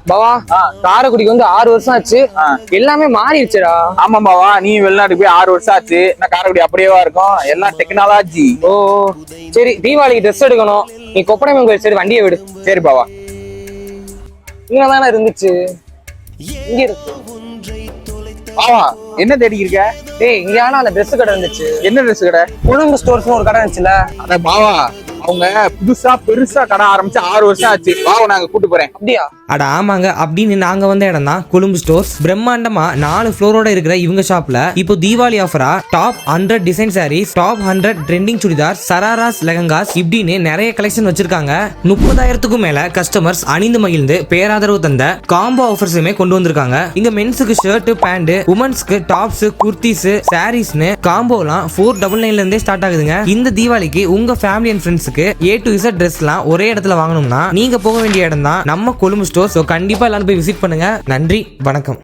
பாவா காரைக்குடிக்கு வந்து 6 வருஷம் ஆச்சு. எல்லாமே மாறிடுச்சுடா. ஆமா பாவா, நீ வெளிநாட்டுக்கு போய் 6 வருஷம் ஆச்சு. நான் காரைக்குடி அப்படியேவா இருக்கும், எல்லாம் டெக்னாலஜி. ஓ சரி, தீபாவளிக்கு ட்ரெஸ் எடுக்கணும். நீ கொப்படைமன் கோயில் சரி வண்டியை விடு. சரி பாவா. இங்க தானே இருந்துச்சு, இங்க இருக்கு. பாவா என்ன தேடி இருக்க? டேய் இங்க ஆனா அந்த ட்ரெஸ் கடை இருந்துச்சு. என்ன ட்ரெஸ் கடை? கொழும்பு ஸ்டோர்ஸ்னு ஒரு கடை இருந்துச்சுல. அட பாவா, அவங்க புதுசா பெருசா கடை ஆரம்பிச்சு 6 வருஷம் ஆச்சு. பாவா நாங்க கூட்டு போறேன். அப்படியா? அட ஆமாங்க, அப்படின்னு நாங்க வந்த இடம் தான் கொழும்பு ஸ்டோர்ஸ். பிரம்மாண்டமா 4 ஃப்ளோரோட இருக்கிற இவங்க ஷாப்ல இப்போ தீபாவளி ஆஃபரா top 100 design saris, top 100 trending churidar, shararas, lehengas இப்படின்னு நிறைய கலெக்ஷன் வச்சிருக்காங்க. 30,000க்கும் மேல கஸ்டமர்ஸ் அணிந்து மகிழ்ந்து பேராதரவு தந்த காம்போ ஆஃபர்ஸுமே கொண்டு வந்திருக்காங்க. இங்க மென்ஸுக்கு ஷர்ட், பேண்ட், உமன்ஸ்க்கு டாப்ஸ், குர்த்திஸ், சாரீஸ்னு காம்போலாம் 499 இருந்தே ஸ்டார்ட் ஆகுதுங்க. இந்த தீபாவளிக்கு உங்க ஃபேமிலி அண்ட் ஃப்ரெண்ட்ஸுக்கு A to Z ட்ரெஸ்லாம் ஒரே இடத்துல வாங்கணும்னா நீங்க போக வேண்டிய இடம் தான் நம்ம கொழும்பு ஸ்டோர்ஸ். கண்டிப்பா எல்லாரும் போய் விசிட் பண்ணுங்க. நன்றி, வணக்கம்.